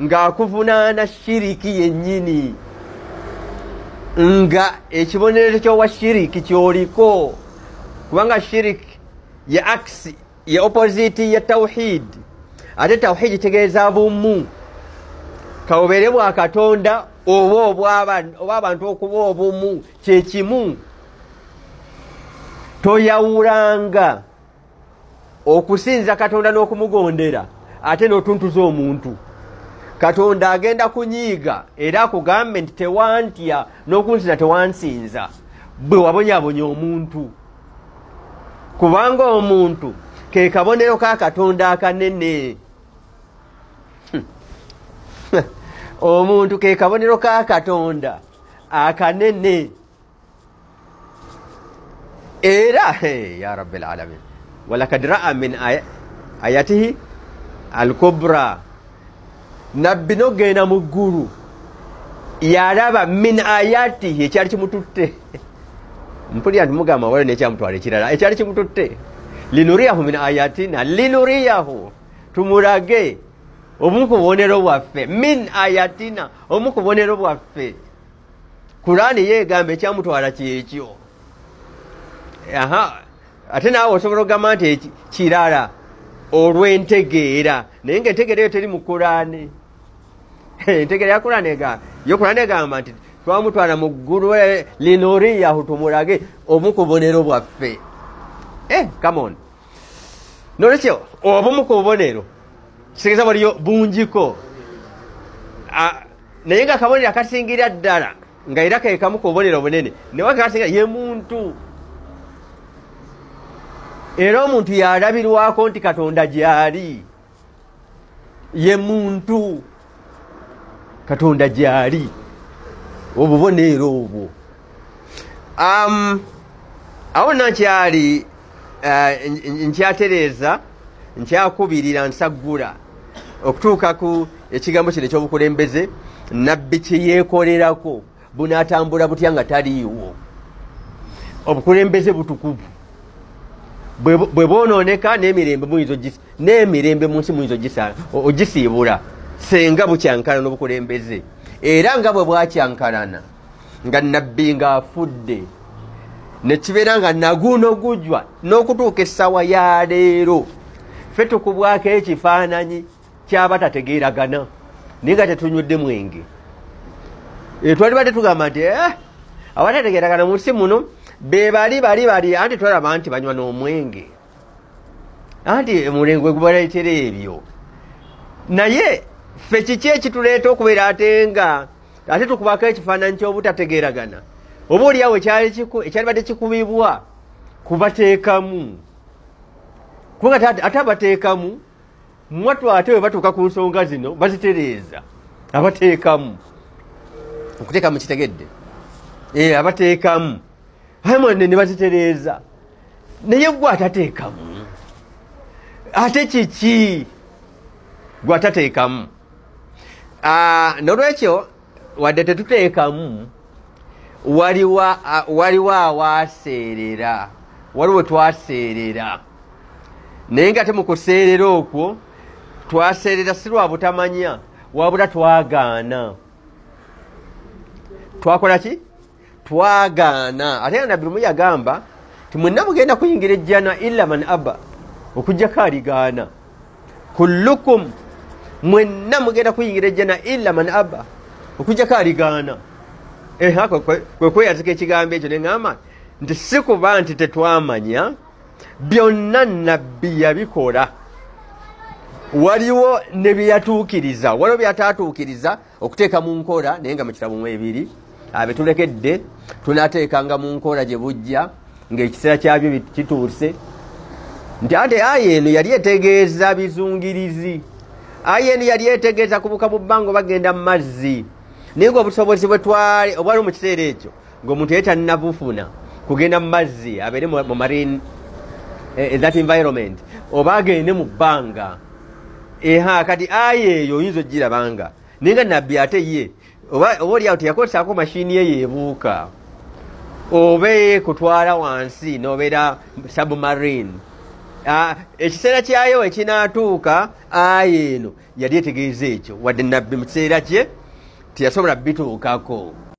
ng'akuvunaana shiriki yennyini nga ekibonero ky'owa shiriki ky'oliko kubanga shiriki ye aksi ye opposite ya tawhid ate tawhid tegeeza bumu kaobeere bwa Katonda oba abantu okuba obumu kyekimu toyawulanga okusinza Katonda n'okumugondera ate n'otuntuza omuntu Katonda agenda kunyiiga era akugambe nti tewantya n'okunsinza tewansinza bwe wabonyabonya omuntu kubanga omuntu ke kabonero ka Katonda akanene omuntu ke kabonero ka Katonda akanene era ya rabbil alamin walakad ra'a min ayatihi al-kubra nabbi nogenda mu ggulu yalaba min ayatihi ekyali kimututte mpulira nti mugamba wale nekyamutwala ekirala ekyali kimututte linuriyahu min ayatina linuriyahu tumulage omu ku bubonero bwaffe min ayatina omu ku bubonero bwaffe Kurani yeegamba ekyamutwala kyekyo ate naawe osobola okugamba nti kirala olw'entegeera naye ng'entegeera eyo teri mu Kurani entegeera ya Kurani egamba nti twamutwala mu ggulu linuriyahu tumulage omu ku bubonero bwaffe come on nolekyo obumu ku bubonero kitegeeza waliyo bungiko naye nga kabonero akasingira ddala nga era kekamu ku bubonero bunene newe kasingira ye muntu era omuntu yalabirwako nti Katonda gyali ye muntu Katonda gyali obubonero obwo awo nakyali nkyatereeza nkyakubirira nsaggula okutuuka ku ekigambo kino ekyobukulembeze nabbi kyeyeekolerako bunaatambula butya nga taliiwo obukulembeze butukuvu bwe bwonooneka n'emirembe mu nsi muyinza ogisiibula senga bukyankalana n'obukulembeze era nga bwe bwakyankalana nga nabbi ng'afudde ne kibeera nga naguno gujwa n'okutuuka essaawa ya leero ffe tukubwako ekifaananyi ky'abatategeeragana naye nga tetunywedde mwenge twali badde tugamba nti abatategeeragana mu nsi muno be bali anti twalaba nti banywa n'omwenge anti mulengwe gubaleetera ebyo naye ffe kiki ekituleeta okubeera ate tukubako ekifaananyi ky'obutategeeragana oba oliawo ekyali badde kikubibwa kubateekamu kubanga ate abateekamu mwattu ate bwe batuuka ku nsonga zino bazitereeza abateekamu okuteekamu kitegedde abateekamu mwanne ne bazitereeza naye gwe atateekamu ate kiki gwe atateekamu nolwekyo wadde tetuteekamu waliwo awaaseerera waliwo twaseerera naye nga te mu kuseerera okwo twaseerera si lwa butamanya wabula twagaana twakola ki twagaana ate nga nabbi lumu yagamba ti mwenna mugenda kuyingira ejjana illa man aba okuggyako aligaana kullukum mwenna mugenda kuyingira ejjana illa man aba okuggyako aligaana kwe kweyazika ekigambo ekyo neŋŋamba nti si kuba nti tetwamanya byonna nabbi yabikola waliwo ne byeyatuukiriza waliwo byataatuukiriza okuteeka mu nkola naye nga mu kitabu mwebiri abetulekedde tunaateekanga mu nkola gye bujja ng'ekiseera kyabyo kituuse nti ate aya eno yali etegeeza bizungirizi aya eno yali etegeeza kubuka mu bbanga bagenda mu mazzi naye ng'obusobozi bwe twali obwali mu kiseera ekyo ng'omuntu ye tannabufuna kugenda mu mazzi abeere mu marine that environment oba agende mu bbanga kati aya eyo oyinza ogirabanga naye nga nabbi ate ye oba oliawo teyakolesaako mashini ye yeebuuka oba kutwala wansi n'obeera submarine ekiseera kyayo ekinaatuuka aya eno yali etegeeza ekyo wadde nabbi mu kiseera kye teyasobola bituukako.